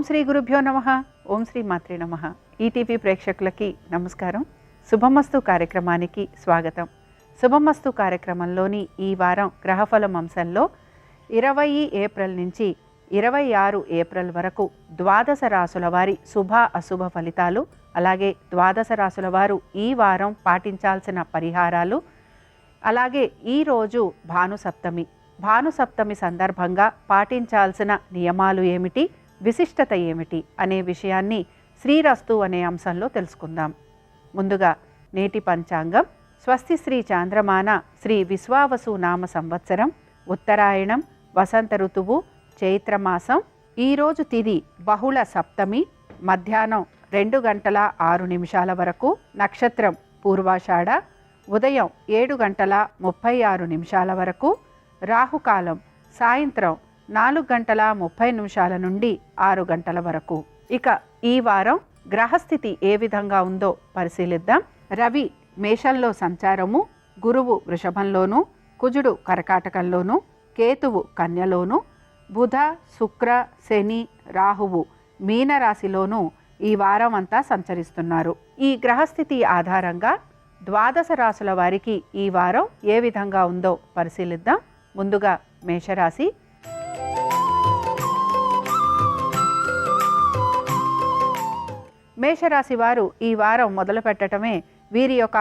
శ్రీ గురుభ్యో నమః. ఓం శ్రీ మాత్రే నమః. ఈటీవీ ప్రేక్షకులకి నమస్కారం. శుభమస్తు కార్యక్రమానికి స్వాగతం. శుభమస్తు కార్యక్రమంలోని ఈ వారం గ్రహఫలం అంశంలో 20 ఏప్రిల్ నుంచి 26 ఏప్రిల్ వరకు ద్వాదశ రాసుల వారి శుభ అశుభ ఫలితాలు, అలాగే ద్వాదశ రాసుల వారు ఈ వారం పాటించాల్సిన పరిహారాలు, అలాగే ఈరోజు భానుసప్తమి సందర్భంగా పాటించాల్సిన నియమాలు ఏమిటి, విశిష్టత ఏమిటి అనే విషయాన్ని శ్రీరస్తు అనే అంశంలో తెలుసుకుందాం. ముందుగా నేటి పంచాంగం. స్వస్తి శ్రీ చాంద్రమాన శ్రీ విశ్వావసు నామ సంవత్సరం, ఉత్తరాయణం, వసంత ఋతువు, చైత్రమాసం. ఈరోజు తిథి బహుళ సప్తమి, మధ్యాహ్నం 2:06 వరకు. నక్షత్రం పూర్వాషాఢ, ఉదయం 7:36 వరకు. రాహుకాలం సాయంత్రం 4:30 నుండి 6 వరకు. ఇక ఈ వారం గ్రహస్థితి ఏ విధంగా ఉందో పరిశీలిద్దాం. రవి మేషంలో సంచారము, గురువు వృషభంలోను, కుజుడు కర్కాటకంలోను, కేతువు కన్యలోను, బుధ, శుక్ర, శని, రాహువు మీనరాశిలోను ఈ వారం అంతా సంచరిస్తున్నారు. ఈ గ్రహస్థితి ఆధారంగా ద్వాదశ రాశుల వారికి ఈ వారం ఏ విధంగా ఉందో పరిశీలిద్దాం. ముందుగా మేషరాశి. మేషరాశి వారు ఈ వారం మొదలు పెట్టడమే వీరి యొక్క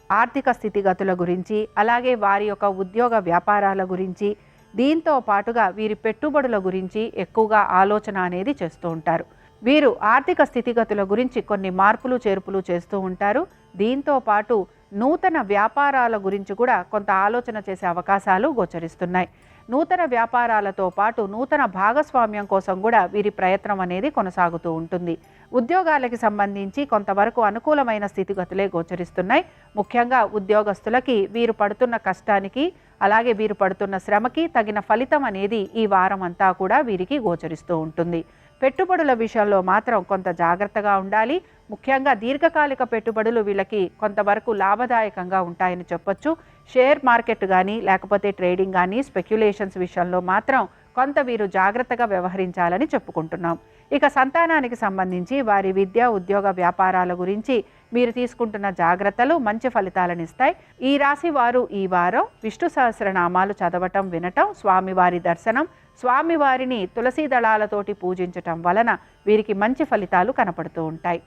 ఆర్థిక స్థితిగతుల గురించి, అలాగే వారి యొక్క ఉద్యోగ వ్యాపారాల గురించి, దీంతో పాటుగా వీరి పెట్టుబడుల గురించి ఎక్కువగా ఆలోచన అనేది చేస్తూ ఉంటారు. వీరు ఆర్థిక స్థితిగతుల గురించి కొన్ని మార్పులు చేర్పులు చేస్తూ ఉంటారు. దీంతో పాటు నూతన వ్యాపారాల గురించి కూడా కొంత ఆలోచన చేసే అవకాశాలు గోచరిస్తున్నాయి. నూతన వ్యాపారాలతో పాటు నూతన భాగస్వామ్యం కోసం కూడా వీరి ప్రయత్నం అనేది కొనసాగుతూ ఉంటుంది. ఉద్యోగాలకి సంబంధించి కొంతవరకు అనుకూలమైన స్థితిగతులే గోచరిస్తున్నాయి. ముఖ్యంగా ఉద్యోగస్తులకి వీరు పడుతున్న కష్టానికి, అలాగే వీరు పడుతున్న శ్రమకి తగిన ఫలితం అనేది ఈ వారం అంతా కూడా వీరికి గోచరిస్తూ ఉంటుంది. పెట్టుబడుల విషయంలో మాత్రం కొంత జాగ్రత్తగా ఉండాలి. ముఖ్యంగా దీర్ఘకాలిక పెట్టుబడులు వీళ్ళకి కొంతవరకు లాభదాయకంగా ఉంటాయని చెప్పొచ్చు. షేర్ మార్కెట్ కానీ, లేకపోతే ట్రేడింగ్ కానీ, స్పెక్యులేషన్స్ విషయంలో మాత్రం కొంత వీరు జాగ్రత్తగా వ్యవహరించాలని చెప్పుకుంటున్నాం. ఇక సంతానానికి సంబంధించి వారి విద్య, ఉద్యోగ వ్యాపారాల గురించి మీరు తీసుకుంటున్న జాగ్రత్తలు మంచి ఫలితాలను ఇస్తాయి. ఈ రాశి వారు ఈ వారం విష్ణు సహస్రనామాలు చదవటం, వినటం, స్వామివారి దర్శనం, స్వామివారిని తులసీ దళాలతోటి పూజించటం వలన వీరికి మంచి ఫలితాలు కనపడుతూ ఉంటాయి.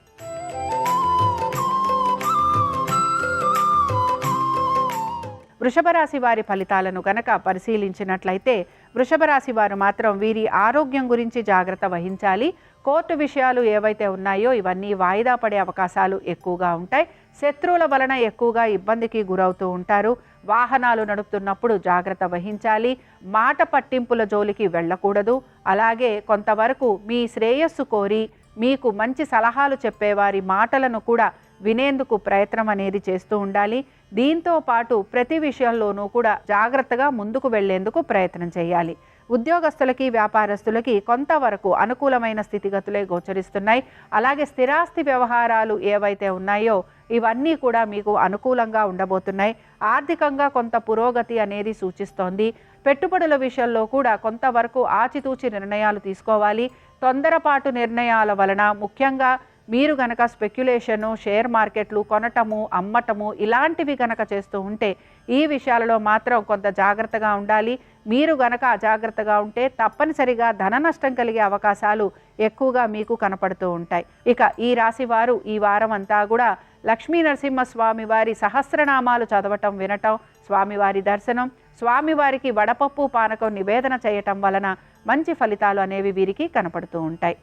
వృషభ రాశి వారి ఫలితాలను గనక పరిశీలించినట్లయితే, వృషభ రాశి వారు మాత్రం వీరి ఆరోగ్యం గురించి జాగ్రత్త వహించాలి. కోర్టు విషయాలు ఏవైతే ఉన్నాయో ఇవన్నీ వాయిదా పడే అవకాశాలు ఎక్కువగా ఉంటాయి. శత్రువుల వలన ఎక్కువగా ఇబ్బందికి గురవుతూ ఉంటారు. వాహనాలు నడుపుతున్నప్పుడు జాగ్రత్త వహించాలి. మాట పట్టింపుల జోలికి వెళ్ళకూడదు. అలాగే కొంతవరకు మీ శ్రేయస్సు కోరి మీకు మంచి సలహాలు చెప్పేవారి మాటలను కూడా వినేందుకు ప్రయత్నం అనేది చేస్తూ ఉండాలి. దీంతో పాటు ప్రతి విషయంలోనూ కూడా జాగ్రత్తగా ముందుకు వెళ్లేందుకు ప్రయత్నం చేయాలి. ఉద్యోగస్తులకి, వ్యాపారస్తులకి కొంతవరకు అనుకూలమైన స్థితిగతులే గోచరిస్తున్నాయి. అలాగే స్థిరాస్తి వ్యవహారాలు ఏవైతే ఉన్నాయో ఇవన్నీ కూడా మీకు అనుకూలంగా ఉండబోతున్నాయి. ఆర్థికంగా కొంత పురోగతి అనేది సూచిస్తోంది. పెట్టుబడుల విషయంలో కూడా కొంతవరకు ఆచితూచి నిర్ణయాలు తీసుకోవాలి. తొందరపాటు నిర్ణయాల వలన ముఖ్యంగా మీరు గనక స్పెక్యులేషను, షేర్ మార్కెట్లు కొనటము, అమ్మటము ఇలాంటివి గనక చేస్తూ ఉంటే ఈ విషయాలలో మాత్రం కొంత జాగ్రత్తగా ఉండాలి. మీరు గనక అజాగ్రత్తగా ఉంటే తప్పనిసరిగా ధన నష్టం కలిగే అవకాశాలు ఎక్కువగా మీకు కనపడుతూ ఉంటాయి. ఇక ఈ రాశి వారు ఈ వారం అంతా కూడా లక్ష్మీ నరసింహస్వామి వారి సహస్రనామాలు చదవటం, వినటం, స్వామివారి దర్శనం, స్వామివారికి వడపప్పు పానకం నివేదన చేయటం వలన మంచి ఫలితాలు అనేవి వీరికి కనపడుతూ ఉంటాయి.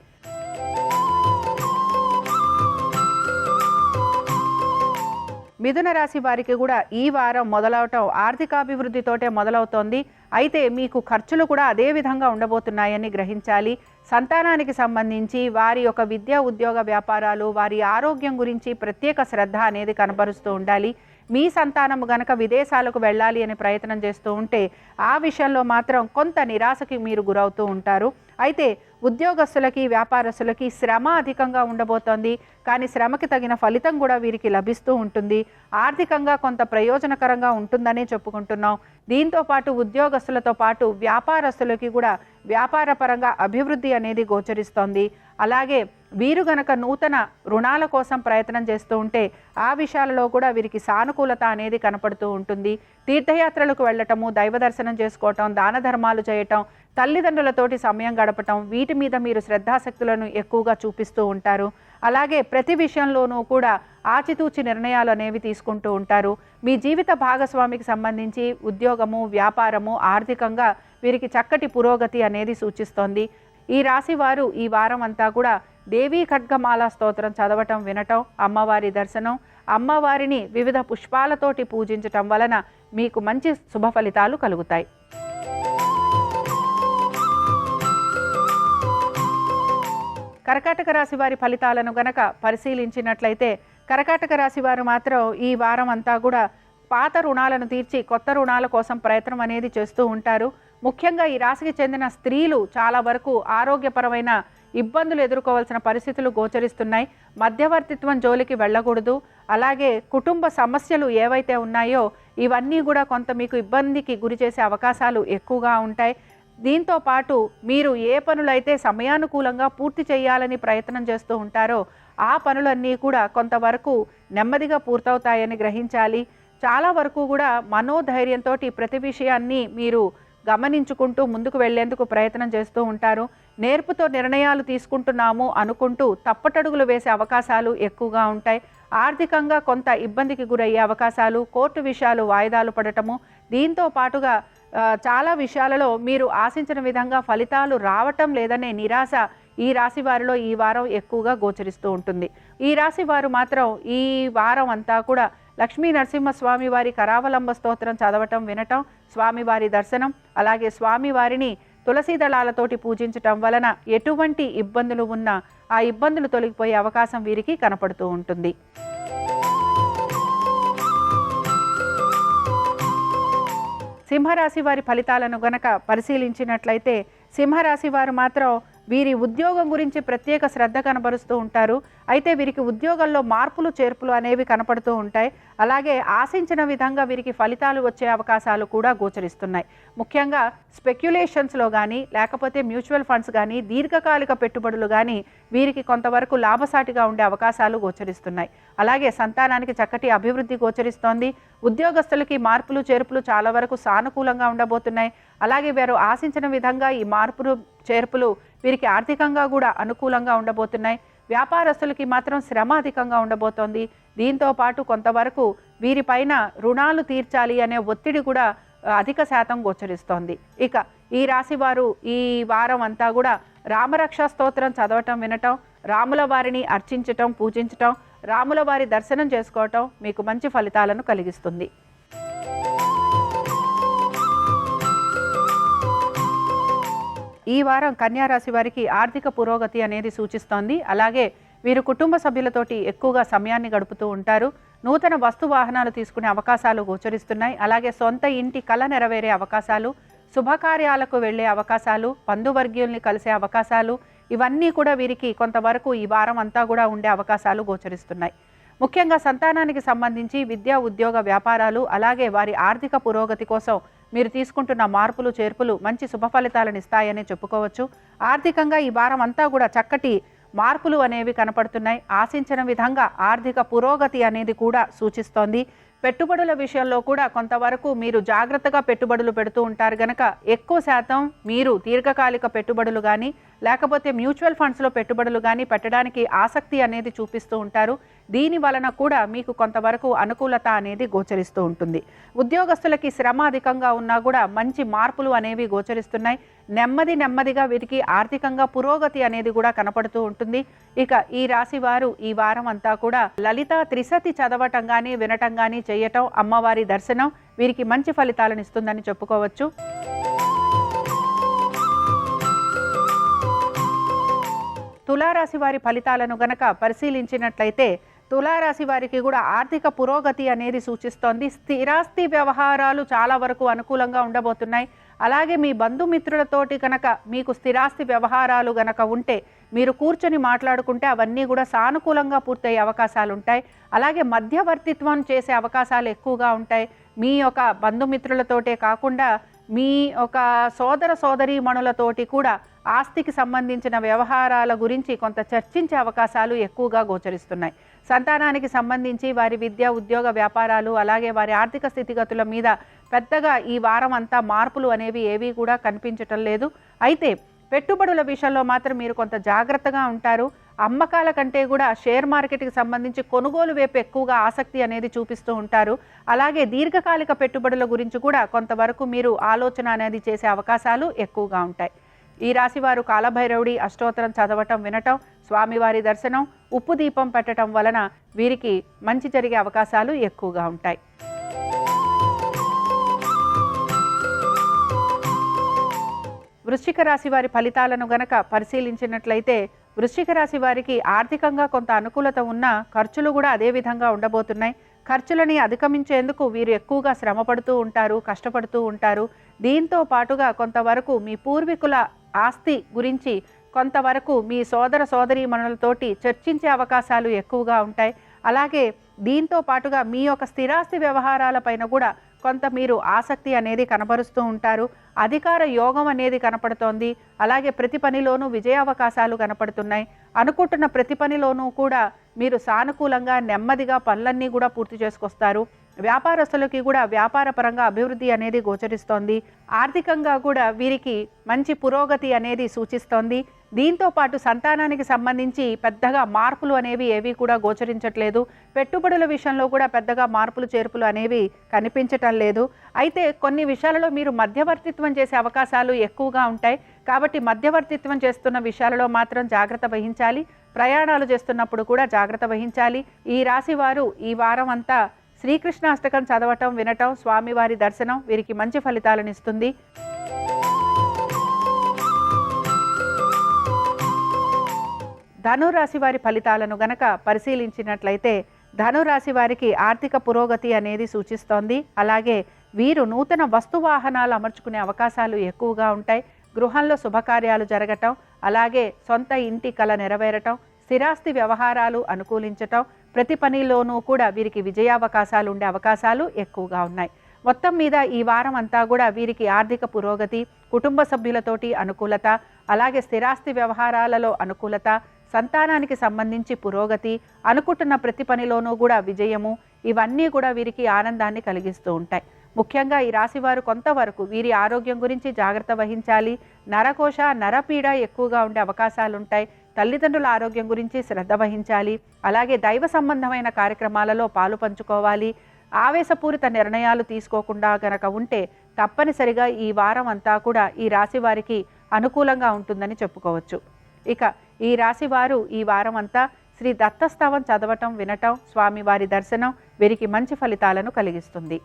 మిథున రాశి వారికి కూడా ఈ వారం మొదలవటం ఆర్థికాభివృద్ధితోటే మొదలవుతోంది. అయితే మీకు ఖర్చులు కూడా అదే విధంగా ఉండబోతున్నాయని గ్రహించాలి. సంతానానికి సంబంధించి వారి యొక్క విద్య, ఉద్యోగ వ్యాపారాలు, వారి ఆరోగ్యం గురించి ప్రత్యేక శ్రద్ధ అనేది కనబరుస్తూ ఉండాలి. మీ సంతానము గనక విదేశాలకు వెళ్ళాలి అని ప్రయత్నం చేస్తూ ఉంటే ఆ విషయంలో మాత్రం కొంత నిరాశకి మీరు గురవుతూ ఉంటారు. అయితే ఉద్యోగస్తులకి వ్యాపారస్తులకి శ్రమ అధికంగా ఉండబోతోంది. కానీ శ్రమకి తగిన ఫలితం కూడా వీరికి లభిస్తూ ఉంటుంది. ఆర్థికంగా కొంత ప్రయోజనకరంగా ఉంటుందనే చెప్పుకుంటున్నాం. దీంతో పాటు ఉద్యోగస్తులతో పాటు వ్యాపారస్తులకి కూడా వ్యాపారపరంగా అభివృద్ధి అనేది గోచరిస్తోంది. అలాగే వీరు గనక నూతన రుణాల కోసం ప్రయత్నం చేస్తూ ఉంటే ఆ విషయాలలో కూడా వీరికి సానుకూలత అనేది కనపడుతూ ఉంటుంది. తీర్థయాత్రలకు వెళ్ళటము, దైవ దర్శనం చేసుకోవటం, దాన ధర్మాలు చేయటం, తల్లిదండ్రులతోటి సమయం గడపటం, వీటి మీద మీరు శ్రద్ధాశక్తులను ఎక్కువగా చూపిస్తూ ఉంటారు. అలాగే ప్రతి విషయంలోనూ కూడా ఆచితూచి నిర్ణయాలు అనేవి తీసుకుంటూ ఉంటారు. మీ జీవిత భాగస్వామికి సంబంధించి ఉద్యోగము, వ్యాపారము, ఆర్థికంగా వీరికి చక్కటి పురోగతి అనేది సూచిస్తోంది. ఈ రాశి వారు ఈ వారం అంతా కూడా దేవీ ఖడ్గమాల స్తోత్రం చదవటం, వినటం, అమ్మవారి దర్శనం, అమ్మవారిని వివిధ పుష్పాలతోటి పూజించటం వలన మీకు మంచి శుభ ఫలితాలు కలుగుతాయి. కర్కాటక రాశి వారి ఫలితాలను గనక పరిశీలించినట్లయితే కర్కాటక రాశి వారు మాత్రం ఈ వారం అంతా కూడా పాత రుణాలను తీర్చి కొత్త రుణాల కోసం ప్రయత్నం అనేది చేస్తూ ఉంటారు. ముఖ్యంగా ఈ రాశికి చెందిన స్త్రీలు చాలా వరకు ఆరోగ్యపరమైన ఇబ్బందులు ఎదుర్కోవాల్సిన పరిస్థితులు గోచరిస్తున్నాయి. మధ్యవర్తిత్వం జోలికి వెళ్ళకూడదు. అలాగే కుటుంబ సమస్యలు ఏవైతే ఉన్నాయో ఇవన్నీ కూడా కొంత మీకు ఇబ్బందికి గురి చేసే అవకాశాలు ఎక్కువగా ఉంటాయి. దీంతో పాటు మీరు ఏ పనులైతే సమయానుకూలంగా పూర్తి చేయాలని ప్రయత్నం చేస్తూ ఉంటారో ఆ పనులన్నీ కూడా కొంతవరకు నెమ్మదిగా పూర్తవుతాయని గ్రహించాలి. చాలా వరకు కూడా మనోధైర్యంతో ప్రతి విషయాన్ని మీరు గమనించుకుంటూ ముందుకు వెళ్లేందుకు ప్రయత్నం చేస్తూ ఉంటారు. నేర్పుతో నిర్ణయాలు తీసుకుంటున్నాము అనుకుంటూ తప్పటడుగులు వేసే అవకాశాలు ఎక్కువగా ఉంటాయి. ఆర్థికంగా కొంత ఇబ్బందికి గురయ్యే అవకాశాలు, కోర్టు విషయాలు వాయిదాలు పడటము, దీంతో పాటుగా చాలా విషయాలలో మీరు ఆశించిన విధంగా ఫలితాలు రావటం లేదనే నిరాశ ఈ రాశి వారిలో ఈ వారం ఎక్కువగా గోచరిస్తూ ఉంటుంది. ఈ రాశి వారు మాత్రం ఈ వారం అంతా కూడా లక్ష్మీ నరసింహస్వామి వారి కరావలంబ స్తోత్రం చదవటం, వినటం, స్వామివారి దర్శనం, అలాగే స్వామివారిని తులసి దళాలతోటి పూజించటం వలన ఎటువంటి ఇబ్బందులు ఉన్నా ఆ ఇబ్బందులు తొలగిపోయే అవకాశం వీరికి కనపడుతూ ఉంటుంది. సింహరాశి వారి ఫలితాలను గనక పరిశీలించినట్లయితే సింహరాశి వారు మాత్రం వీరి ఉద్యోగం గురించి ప్రత్యేక శ్రద్ధ కనబరుస్తూ ఉంటారు. అయితే వీరికి ఉద్యోగంలో మార్పులు చేర్పులు అనేవి కనపడుతూ ఉంటాయి. అలాగే ఆశించిన విధంగా వీరికి ఫలితాలు వచ్చే అవకాశాలు కూడా గోచరిస్తున్నాయి. ముఖ్యంగా స్పెక్యులేషన్స్లో కానీ లేకపోతే మ్యూచువల్ ఫండ్స్ కానీ దీర్ఘకాలిక పెట్టుబడులు కానీ వీరికి కొంతవరకు లాభసాటిగా ఉండే అవకాశాలు గోచరిస్తున్నాయి. అలాగే సంతానానికి చక్కటి అభివృద్ధి గోచరిస్తోంది. ఉద్యోగస్తులకి మార్పులు చేర్పులు చాలా వరకు సానుకూలంగా ఉండబోతున్నాయి. అలాగే వీరు ఆశించిన విధంగా ఈ మార్పులు చేర్పులు వీరికి ఆర్థికంగా కూడా అనుకూలంగా ఉండబోతున్నాయి. వ్యాపారస్తులకి మాత్రం శ్రమ అధికంగా ఉండబోతోంది. దీంతో పాటు కొంతవరకు వీరిపైన రుణాలు తీర్చాలి అనే ఒత్తిడి కూడా అధిక శాతం గోచరిస్తోంది. ఇక ఈ రాశి వారు ఈ వారం అంతా కూడా రామరక్ష స్తోత్రం చదవటం, వినటం, రాముల వారిని అర్చించటం, పూజించటం, రాముల వారి దర్శనం చేసుకోవటం మీకు మంచి ఫలితాలను కలిగిస్తుంది. ఈ వారం కన్యారాశి వారికి ఆర్థిక పురోగతి అనేది సూచిస్తోంది. అలాగే వీరు కుటుంబ సభ్యులతోటి ఎక్కువగా సమయాన్ని గడుపుతూ ఉంటారు. నూతన వస్తు వాహనాలు తీసుకునే అవకాశాలు గోచరిస్తున్నాయి. అలాగే సొంత ఇంటి కల నెరవేరే అవకాశాలు, శుభకార్యాలకు వెళ్ళే అవకాశాలు, బంధువర్గీయుల్ని కలిసే అవకాశాలు, ఇవన్నీ కూడా వీరికి కొంతవరకు ఈ వారం అంతా కూడా ఉండే అవకాశాలు గోచరిస్తున్నాయి. ముఖ్యంగా సంతానానికి సంబంధించి విద్యా, ఉద్యోగ, వ్యాపారాలు, అలాగే వారి ఆర్థిక పురోగతి కోసం మీరు తీసుకుంటున్న మార్పులు చేర్పులు మంచి శుభ ఫలితాలను ఇస్తాయని చెప్పుకోవచ్చు. ఆర్థికంగా ఈ వారం అంతా కూడా చక్కటి మార్పులు అనేవి కనపడుతున్నాయి. ఆశించిన విధంగా ఆర్థిక పురోగతి అనేది కూడా సూచిస్తోంది. పెట్టుబడుల విషయంలో కూడా కొంతవరకు మీరు జాగ్రత్తగా పెట్టుబడులు పెడుతూ ఉంటారు గనక ఎక్కువ శాతం మీరు దీర్ఘకాలిక పెట్టుబడులు కానీ లేకపోతే మ్యూచువల్ ఫండ్స్లో పెట్టుబడులు కానీ పెట్టడానికి ఆసక్తి అనేది చూపిస్తూ ఉంటారు. దీని వలన కూడా మీకు కొంతవరకు అనుకూలత అనేది గోచరిస్తూ ఉంటుంది. ఉద్యోగస్తులకి శ్రమ అధికంగా ఉన్నా కూడా మంచి మార్పులు అనేవి గోచరిస్తున్నాయి. నెమ్మదిగా వీరికి ఆర్థికంగా పురోగతి అనేది కూడా కనపడుతూ ఉంటుంది. ఇక ఈ రాశి వారు ఈ వారం అంతా కూడా లలిత త్రిశతి చదవటం కానీ వినటం కానీ చేయటం, అమ్మవారి దర్శనం వీరికి మంచి ఫలితాలను ఇస్తుందని చెప్పుకోవచ్చు. తులారాశి వారి ఫలితాలను గనక పరిశీలించినట్లయితే తులారాశి వారికి కూడా ఆర్థిక పురోగతి అనేది సూచిస్తోంది. స్థిరాస్తి వ్యవహారాలు చాలా వరకు అనుకూలంగా ఉండబోతున్నాయి. అలాగే మీ బంధుమిత్రులతోటి కనుక మీకు స్థిరాస్తి వ్యవహారాలు గనక ఉంటే మీరు కూర్చొని మాట్లాడుకుంటే అవన్నీ కూడా సానుకూలంగా పూర్తయ్యే అవకాశాలు ఉంటాయి. అలాగే మధ్యవర్తిత్వం చేసే అవకాశాలు ఎక్కువగా ఉంటాయి. మీ యొక్క బంధుమిత్రులతోటే కాకుండా మీ ఒక సోదర సోదరీమణులతోటి కూడా ఆస్తికి సంబంధించిన వ్యవహారాల గురించి కొంత చర్చించే అవకాశాలు ఎక్కువగా గోచరిస్తున్నాయి. సంతానానికి సంబంధించి వారి విద్య, ఉద్యోగ, వ్యాపారాలు అలాగే వారి ఆర్థిక స్థితిగతుల మీద పెద్దగా ఈ వారం అంతా మార్పులు అనేవి ఏవీ కూడా కనిపించటం లేదు. అయితే పెట్టుబడుల విషయంలో మాత్రం మీరు కొంత జాగ్రత్తగా ఉంటారు. అమ్మకాల కంటే కూడా షేర్ మార్కెట్కి సంబంధించి కొనుగోలు వైపు ఎక్కువగా ఆసక్తి అనేది చూపిస్తూ ఉంటారు. అలాగే దీర్ఘకాలిక పెట్టుబడుల గురించి కూడా కొంతవరకు మీరు ఆలోచన అనేది చేసే అవకాశాలు ఎక్కువగా ఉంటాయి. ఈ రాశివారు కాలభైరవుడి అష్టోత్తరం చదవటం, వినటం, స్వామివారి దర్శనం, ఉప్పు దీపం పెట్టడం వలన వీరికి మంచి జరిగే అవకాశాలు ఎక్కువగా ఉంటాయి. వృశ్చిక రాశి వారి ఫలితాలను గనక పరిశీలించినట్లయితే వృశ్చిక రాశి వారికి ఆర్థికంగా కొంత అనుకూలత ఉన్నా ఖర్చులు కూడా అదే విధంగా ఉండబోతున్నాయి. ఖర్చులని అధిగమించేందుకు వీరు ఎక్కువగా శ్రమపడుతూ ఉంటారు, కష్టపడుతూ ఉంటారు. దీంతో పాటుగా కొంతవరకు మీ పూర్వీకుల ఆస్తి గురించి కొంతవరకు మీ సోదర సోదరీమణులతోటి చర్చించే అవకాశాలు ఎక్కువగా ఉంటాయి. అలాగే దీంతో పాటుగా మీ యొక్క స్థిరాస్తి వ్యవహారాలపైన కూడా కొంత మీరు ఆసక్తి అనేది కనబరుస్తూ ఉంటారు. అధికార యోగం అనేది కనపడుతోంది. అలాగే ప్రతి పనిలోనూ విజయావకాశాలు కనపడుతున్నాయి. అనుకుంటున్న ప్రతి పనిలోనూ కూడా మీరు సానుకూలంగా నెమ్మదిగా పనులన్నీ కూడా పూర్తి చేసుకొస్తారు. వ్యాపారస్తులకి కూడా వ్యాపార పరంగా అభివృద్ధి అనేది గోచరిస్తోంది. ఆర్థికంగా కూడా వీరికి మంచి పురోగతి అనేది సూచిస్తోంది. దీంతో పాటు సంతానానికి సంబంధించి పెద్దగా మార్పులు అనేవి ఏవి కూడా గోచరించట్లేదు. పెట్టుబడుల విషయంలో కూడా పెద్దగా మార్పులు చేర్పులు అనేవి కనిపించటం లేదు. అయితే కొన్ని విషయాలలో మీరు మధ్యవర్తిత్వం చేసే అవకాశాలు ఎక్కువగా ఉంటాయి. కాబట్టి మధ్యవర్తిత్వం చేస్తున్న విషయాలలో మాత్రం జాగ్రత్త వహించాలి. ప్రయాణాలు చేస్తున్నప్పుడు కూడా జాగ్రత్త వహించాలి. ఈ రాశి వారు ఈ వారం అంతా శ్రీకృష్ణాష్టకం చదవటం, వినటం, స్వామివారి దర్శనం వీరికి మంచి ఫలితాలను ఇస్తుంది. ధనురాశి వారి ఫలితాలను గనక పరిశీలించినట్లయితే ధనురాశి వారికి ఆర్థిక పురోగతి అనేది సూచిస్తోంది. అలాగే వీరు నూతన వస్తువాహనాలు అమర్చుకునే అవకాశాలు ఎక్కువగా ఉంటాయి. గృహంలో శుభకార్యాలు జరగటం, అలాగే సొంత ఇంటి కల నెరవేరటం, స్థిరాస్తి వ్యవహారాలు అనుకూలించటం, ప్రతి పనిలోనూ కూడా వీరికి విజయావకాశాలు ఉండే అవకాశాలు ఎక్కువగా ఉన్నాయి. మొత్తం మీద ఈ వారం అంతా కూడా వీరికి ఆర్థిక పురోగతి, కుటుంబ సభ్యులతోటి అనుకూలత, అలాగే స్థిరాస్తి వ్యవహారాలలో అనుకూలత, సంతానానికి సంబంధించి పురోగతి, అనుకుంటున్న ప్రతి పనిలోనూ కూడా విజయము, ఇవన్నీ కూడా వీరికి ఆనందాన్ని కలిగిస్తూ ఉంటాయి. ముఖ్యంగా ఈ రాశివారు కొంతవరకు వీరి ఆరోగ్యం గురించి జాగ్రత్త వహించాలి. నరకోశ, నరపీడ ఎక్కువగా ఉండే అవకాశాలు ఉంటాయి. తల్లిదండ్రుల ఆరోగ్యం గురించి శ్రద్ధ వహించాలి. అలాగే దైవ సంబంధమైన కార్యక్రమాలలో పాలు పంచుకోవాలి. ఆవేశపూరిత నిర్ణయాలు తీసుకోకుండా గనక ఉంటే తప్పనిసరిగా ఈ వారం అంతా కూడా ఈ రాశి వారికి అనుకూలంగా ఉంటుందని చెప్పుకోవచ్చు. ఇక ఈ రాశి వారు ఈ వారం అంతా శ్రీ దత్తస్తవం చదవటం, వినటం, స్వామివారి దర్శనం వీరికి మంచి ఫలితాలను కలిగిస్తుంది.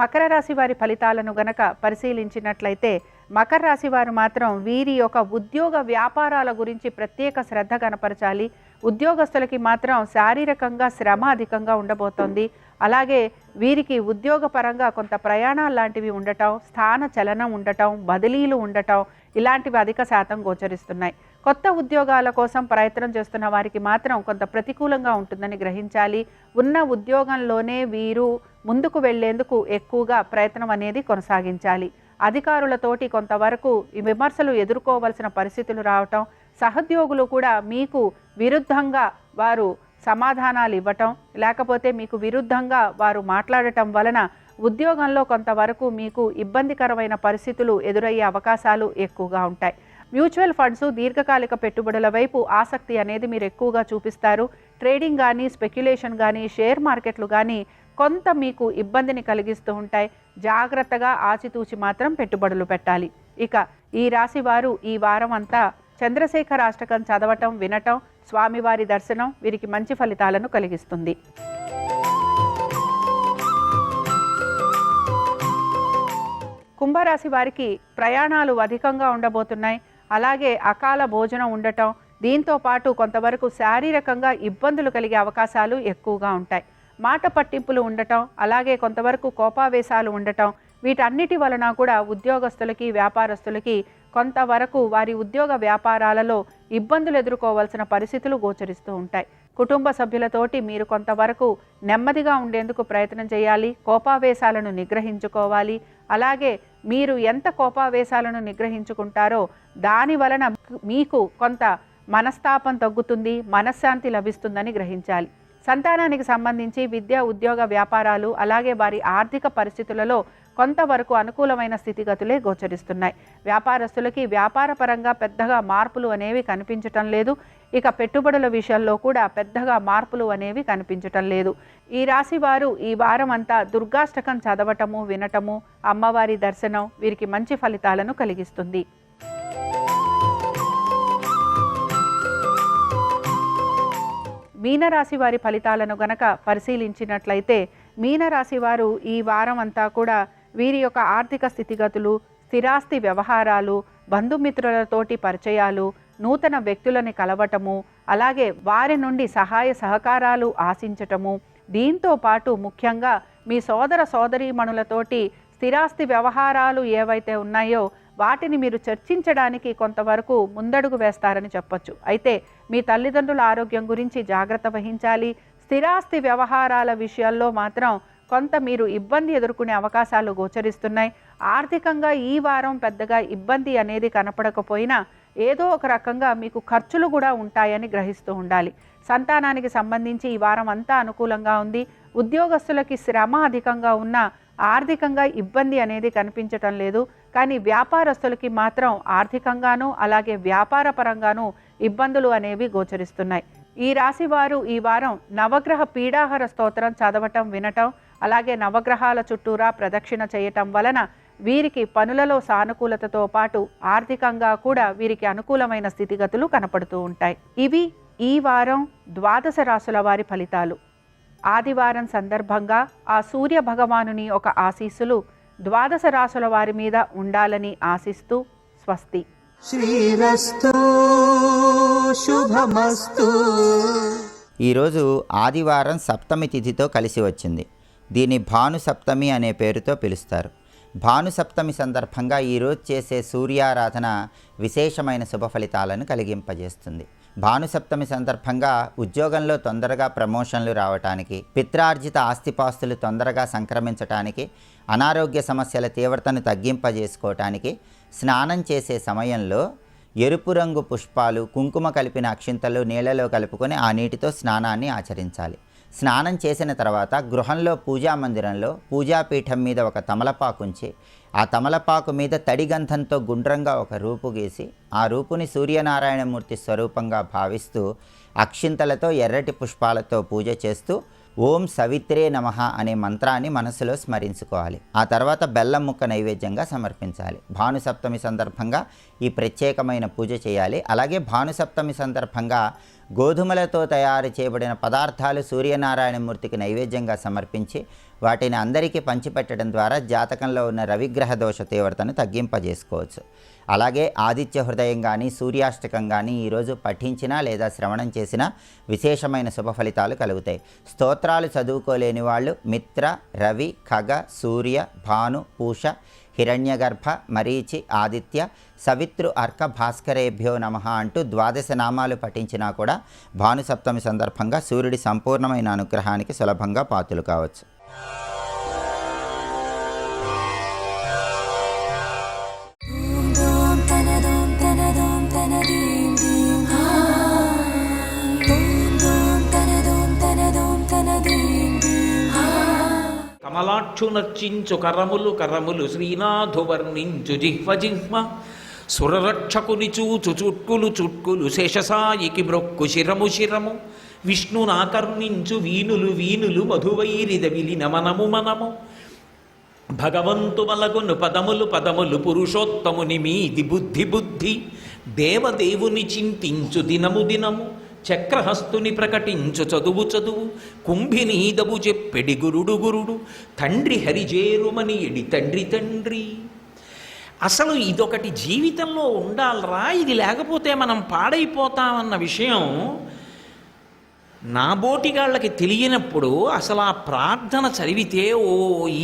మకర రాశి వారి ఫలితాలను గనక పరిశీలించినట్లయితే మకర రాశి వారు మాత్రం వీరి యొక్క ఉద్యోగ వ్యాపారాల గురించి ప్రత్యేక శ్రద్ధ కనపరచాలి. ఉద్యోగస్తులకి మాత్రం శారీరకంగా శ్రమ అధికంగా ఉండబోతోంది. అలాగే వీరికి ఉద్యోగపరంగా కొంత ప్రయాణాలు లాంటివి ఉండటం, స్థాన చలనం ఉండటం, బదిలీలు ఉండటం ఇలాంటివి అధిక శాతం గోచరిస్తున్నాయి. కొత్త ఉద్యోగాల కోసం ప్రయత్నం చేస్తున్న వారికి మాత్రం కొంత ప్రతికూలంగా ఉంటుందని గ్రహించాలి. ఉన్న ఉద్యోగంలోనే వీరు ముందుకు వెళ్లేందుకు ఎక్కువగా ప్రయత్నం అనేది కొనసాగించాలి. అధికారులతోటి కొంతవరకు ఈ విమర్శలు ఎదుర్కోవలసిన పరిస్థితులు రావటం, సహోద్యోగులు కూడా మీకు విరుద్ధంగా వారు సమాధానాలు ఇవ్వటం, లేకపోతే మీకు విరుద్ధంగా వారు మాట్లాడటం వలన ఉద్యోగంలో కొంతవరకు మీకు ఇబ్బందికరమైన పరిస్థితులు ఎదురయ్యే అవకాశాలు ఎక్కువగా ఉంటాయి. మ్యూచువల్ ఫండ్స్, దీర్ఘకాలిక పెట్టుబడుల వైపు ఆసక్తి అనేది మీరు ఎక్కువగా చూపిస్తారు. ట్రేడింగ్ కానీ, స్పెక్యులేషన్ కానీ, షేర్ మార్కెట్లు కానీ కొంత మీకు ఇబ్బందిని కలిగిస్తూ ఉంటాయి. జాగ్రత్తగా ఆచితూచి మాత్రం పెట్టుబడులు పెట్టాలి. ఇక ఈ రాశి వారు ఈ వారం అంతా చంద్రశేఖర అష్టకం చదవటం, వినటం, స్వామివారి దర్శనం వీరికి మంచి ఫలితాలను కలిగిస్తుంది. కుంభరాశి వారికి ప్రయాణాలు అధికంగా ఉండబోతున్నాయి. అలాగే అకాల భోజనం ఉండటం, దీంతో పాటు కొంతవరకు శారీరకంగా ఇబ్బందులు కలిగే అవకాశాలు ఎక్కువగా ఉంటాయి. మాట పట్టింపులు ఉండటం, అలాగే కొంతవరకు కోపావేశాలు ఉండటం, వీటన్నిటి వలన కూడా ఉద్యోగస్తులకి, వ్యాపారస్తులకి కొంతవరకు వారి ఉద్యోగ వ్యాపారాలలో ఇబ్బందులు ఎదుర్కోవాల్సిన పరిస్థితులు గోచరిస్తూ ఉంటాయి. కుటుంబ సభ్యులతోటి మీరు కొంతవరకు నెమ్మదిగా ఉండేందుకు ప్రయత్నం చేయాలి. కోపావేశాలను నిగ్రహించుకోవాలి. అలాగే మీరు ఎంత కోపావేశాలను నిగ్రహించుకుంటారో దాని వలన మీకు కొంత మనస్తాపం తగ్గుతుంది, మనశ్శాంతి లభిస్తుందని గ్రహించాలి. సంతానానికి సంబంధించి విద్య, ఉద్యోగ, వ్యాపారాలు, అలాగే వారి ఆర్థిక పరిస్థితులలో కొంతవరకు అనుకూలమైన స్థితిగతులే గోచరిస్తున్నాయి. వ్యాపారస్తులకి వ్యాపారపరంగా పెద్దగా మార్పులు అనేవి కనిపించటం లేదు. ఇక పెట్టుబడుల విషయంలో కూడా పెద్దగా మార్పులు అనేవి కనిపించటం లేదు. ఈ రాశి వారు ఈ వారం అంతా దుర్గాష్టకం చదవటము, వినటము, అమ్మవారి దర్శనం వీరికి మంచి ఫలితాలను కలిగిస్తుంది. మీనరాశి వారి ఫలితాలను గనక పరిశీలించినట్లయితే, మీనరాశి వారు ఈ వారం అంతా కూడా వీరి యొక్క ఆర్థిక స్థితిగతులు, స్థిరాస్తి వ్యవహారాలు, బంధుమిత్రులతోటి పరిచయాలు, నూతన వ్యక్తులని కలవటము, అలాగే వారి నుండి సహాయ సహకారాలు ఆశించటము, దీంతో పాటు ముఖ్యంగా మీ సోదర సోదరీమణులతోటి స్థిరాస్తి వ్యవహారాలు ఏవైతే ఉన్నాయో వాటిని మీరు చర్చించడానికి కొంతవరకు ముందడుగు వేస్తారని చెప్పొచ్చు. అయితే మీ తల్లిదండ్రుల ఆరోగ్యం గురించి జాగ్రత్త వహించాలి. స్థిరాస్తి వ్యవహారాల విషయాల్లో మాత్రం కొంత మీరు ఇబ్బంది ఎదుర్కొనే అవకాశాలు గోచరిస్తున్నాయి. ఆర్థికంగా ఈ వారం పెద్దగా ఇబ్బంది అనేది కనపడకపోయినా ఏదో ఒక రకంగా మీకు ఖర్చులు కూడా ఉంటాయని గ్రహిస్తూ ఉండాలి. సంతానానికి సంబంధించి ఈ వారం అంతా అనుకూలంగా ఉంది. ఉద్యోగస్తులకి శ్రమ అధికంగా ఉన్నా ఆర్థికంగా ఇబ్బంది అనేది కనిపించటం లేదు. కానీ వ్యాపారస్తులకి మాత్రం ఆర్థికంగానూ అలాగే వ్యాపార పరంగానూ ఇబ్బందులు అనేవి గోచరిస్తున్నాయి. ఈ రాశి వారు ఈ వారం నవగ్రహ పీడాహర స్తోత్రం చదవటం, వినటం, అలాగే నవగ్రహాల చుట్టూరా ప్రదక్షిణ చేయటం వలన వీరికి పనులలో సానుకూలతతో పాటు ఆర్థికంగా కూడా వీరికి అనుకూలమైన స్థితిగతులు కనపడుతూ ఉంటాయి. ఇవి ఈ వారం ద్వాదశ రాశుల వారి ఫలితాలు. ఆదివారం సందర్భంగా ఆ సూర్య భగవానుని ఒక ఆశీస్సులు ద్వాదశ రాశుల వారి మీద ఉండాలని ఆశిస్తూ స్వస్తి. శ్రీరస్తు శుభమస్తు. ఈరోజు ఆదివారం సప్తమి తిథితో కలిసి వచ్చింది. దీన్ని భాను సప్తమి అనే పేరుతో పిలుస్తారు. భాను సప్తమి సందర్భంగా ఈరోజు చేసే సూర్యారాధన విశేషమైన శుభ ఫలితాలను కలిగింపజేస్తుంది. భాను సప్తమి సందర్భంగా ఉద్యోగంలో తొందరగా ప్రమోషన్లు రావటానికి, పిత్రార్జిత ఆస్తిపాస్తులు తొందరగా సంక్రమించటానికి, అనారోగ్య సమస్యల తీవ్రతను తగ్గింపజేసుకోవటానికి స్నానం చేసే సమయంలో ఎరుపు రంగు పుష్పాలు, కుంకుమ కలిపిన అక్షింతలు నీళ్లలో కలుపుకొని ఆ నీటితో స్నానాన్ని ఆచరించాలి. స్నానం చేసిన తర్వాత గృహంలో పూజా మందిరంలో పూజాపీఠం మీద ఒక తమలపాకు ఉంచి ఆ తమలపాకు మీద తడిగంధంతో గుండ్రంగా ఒక రూపు గీసి ఆ రూపుని సూర్యనారాయణమూర్తి స్వరూపంగా భావిస్తూ అక్షింతలతో ఎర్రటి పుష్పాలతో పూజ చేస్తూ ఓం సవిత్రే నమః అనే మంత్రాన్ని మనసులో స్మరించుకోవాలి. ఆ తర్వాత బెల్లం ముక్క నైవేద్యంగా సమర్పించాలి. భాను సప్తమి సందర్భంగా ఈ ప్రత్యేకమైన పూజ చేయాలి. అలాగే భాను సప్తమి సందర్భంగా గోధుమలతో తయారు చేయబడిన పదార్థాలు సూర్యనారాయణమూర్తికి నైవేద్యంగా సమర్పించి వాటిని అందరికీ పంచిపెట్టడం ద్వారా జాతకంలో ఉన్న రవిగ్రహ దోష తీవ్రతను తగ్గింపజేసుకోవచ్చు. అలాగే ఆదిత్య హృదయం కానీ సూర్యాష్టకం కానీ ఈరోజు పఠించినా లేదా శ్రవణం చేసినా విశేషమైన శుభ ఫలితాలు కలుగుతాయి. స్తోత్రాలు చదువుకోలేని వాళ్ళు మిత్ర, రవి, ఖగ, సూర్య, భాను, పూష, హిరణ్యగర్భ, మరీచి, ఆదిత్య, సవిత్రు, అర్క, భాస్కరేభ్యో నమః అంటూ 12 నామాలు పఠించినా కూడా భాను సప్తమి సందర్భంగా సూర్యుడి సంపూర్ణమైన అనుగ్రహానికి సులభంగా పాత్రలు కావచ్చు. కమలాక్షు నర్చించు కరములు కరములు శ్రీనాథు వర్ణించు జిహ్వ జిహ్వ సురరక్షకుని చూచు చుట్కులు చుట్కులు శేషసాయికి మ్రొక్కు శిరము శిరము విష్ణునాకర్ణించు వీనులు వీనులు మధువైరిద విలిన మనము మనము భగవంతు మలగును పదములు పదములు పురుషోత్తముని మీది బుద్ధి బుద్ధి దేవదేవుని చింతించు దినము దినము చక్రహస్తుని ప్రకటించు చదువు చదువు కుంభినీదవు చెప్పెడి గురుడు గురుడు తండ్రి హరిజేరుమని ఎడి తండ్రి తండ్రి అసలు ఇదొకటి జీవితంలో ఉండాలరా, ఇది లేకపోతే మనం పాడైపోతామన్న విషయం నా బోటిగాళ్ళకి తెలియనప్పుడు అసలు ఆ ప్రార్థన చదివితే ఓ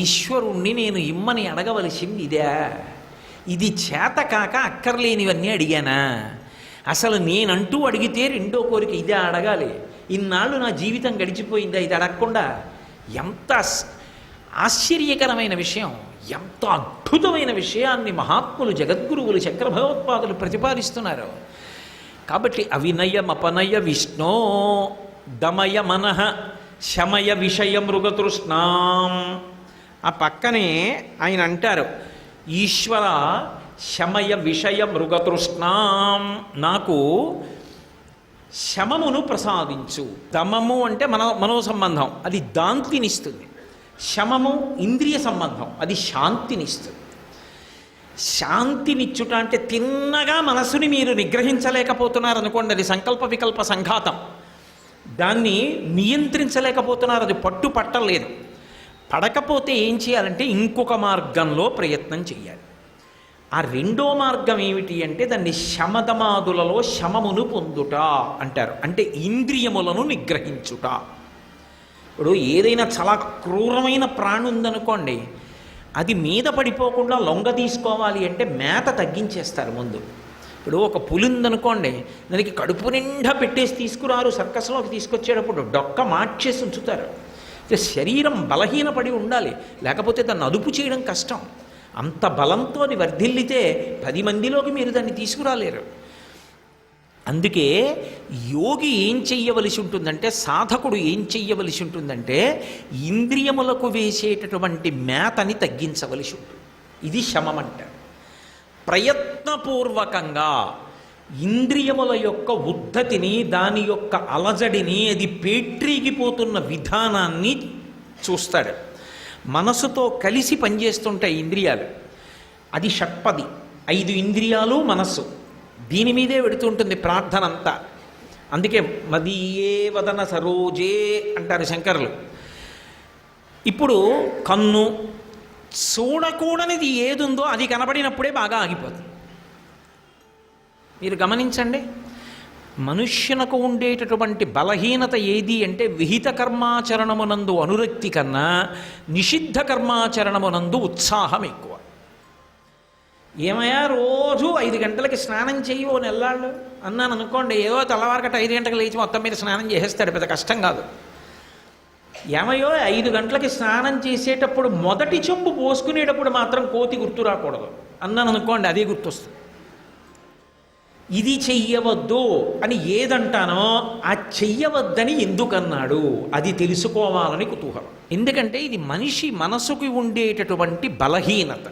ఈశ్వరుణ్ణి నేను ఇమ్మని అడగవలసింది ఇదే, ఇది చేత కాక అక్కర్లేనివన్నీ అడిగానా, అసలు నేనంటూ అడిగితే రెండో కోరిక ఇదే అడగాలి, ఇన్నాళ్ళు నా జీవితం గడిచిపోయిందా ఇది అడగకుండా. ఎంత ఆశ్చర్యకరమైన విషయం, ఎంత అద్భుతమైన విషయాన్ని మహాత్ములు జగద్గురువులు శంకర భగవత్పాదులు ప్రతిపాదిస్తున్నారు. కాబట్టి అవినయమపనయ విష్ణో దమయ మనః శమయ విషయ మృగతృష్ణాం. ఆ పక్కనే ఆయన అంటారు, ఈశ్వర శమయ విషయ మృగతృష్ణాం, నాకు శమమును ప్రసాదించు. దమము అంటే మనో సంబంధం, అది దాంతినిస్తుంది. శమము ఇంద్రియ సంబంధం, అది శాంతినిస్తుంది. శాంతినిచ్చుట అంటే తిన్నగా మనసుని మీరు నిగ్రహించలేకపోతున్నారు అనుకోండి, అది సంకల్ప వికల్ప సంఘాతం. దాన్ని నియంత్రించలేకపోతున్నారు, అది పట్టు పట్టలేదు. పడకపోతే ఏం చేయాలంటే ఇంకొక మార్గంలో ప్రయత్నం చేయాలి. ఆ రెండో మార్గం ఏమిటి అంటే దాన్ని శమదమాదులలో శమమును పొందుట అంటారు, అంటే ఇంద్రియములను నిగ్రహించుట. ఇప్పుడు ఏదైనా చాలా క్రూరమైన ప్రాణి ఉందనుకోండి, అది మీద పడిపోకుండా లొంగ తీసుకోవాలి అంటే మేత తగ్గించేస్తారు ముందు. ఇప్పుడు ఒక పులి ఉందనుకోండి, దానికి కడుపు నిండా పెట్టేసి తీసుకురారు, సర్కస్లోకి తీసుకొచ్చేటప్పుడు డొక్క మార్చేసి ఉంచుతారు. శరీరం బలహీనపడి ఉండాలి, లేకపోతే దాన్ని అదుపు చేయడం కష్టం. అంత బలంతో అది వర్ధిల్లితే 10 మందిలోకి మీరు దాన్ని తీసుకురాలేరు. అందుకే యోగి ఏం చెయ్యవలసి ఉంటుందంటే, సాధకుడు ఏం చెయ్యవలసి ఉంటుందంటే ఇంద్రియములకు వేసేటటువంటి మేతని తగ్గించవలసి ఉంటుంది. ఇది శమం అంటారు. ప్రయత్నపూర్వకంగా ఇంద్రియముల యొక్క ఉద్ధతిని, దాని యొక్క అలజడిని, అది పేట్రీగిపోతున్న విధానాన్ని చూస్తాడు. మనసుతో కలిసి పనిచేస్తుంటాయి ఇంద్రియాలు, అది షట్పది, 5 ఇంద్రియాలు మనస్సు, దీని మీదే పెడుతుంటుంది ప్రార్థన అంతా. అందుకే మదీయే వదన సరోజే అంటారు శంకరులు. ఇప్పుడు కన్ను చూడకూడనిది ఏదుందో అది కనబడినప్పుడే బాగా ఆగిపోతుంది. మీరు గమనించండి, మనుష్యునకు ఉండేటటువంటి బలహీనత ఏది అంటే విహిత కర్మాచరణమునందు అనురక్తి కన్నా నిషిద్ధ కర్మాచరణమునందు ఉత్సాహం ఎక్కువ. ఏమయ్యా రోజు 5 గంటలకి స్నానం చెయ్యి ఓ నెల్లాళ్ళు అన్నాను అనుకోండి, ఏదో తెల్లవారకట 5 గంటలకు లేచి మొత్తం మీద స్నానం చేసేస్తాడు, పెద్ద కష్టం కాదు. ఏమయ్యో 5 గంటలకి స్నానం చేసేటప్పుడు మొదటి చెంబు పోసుకునేటప్పుడు మాత్రం కోతి గుర్తు రాకూడదు అన్నాను అనుకోండి, అదే గుర్తొస్తుంది. ఇది చెయ్యవద్దు అని ఏదంటానో ఆ చెయ్యవద్దని ఎందుకన్నాడు అది తెలుసుకోవాలని కుతూహలం. ఎందుకంటే ఇది మనిషి మనసుకి ఉండేటటువంటి బలహీనత.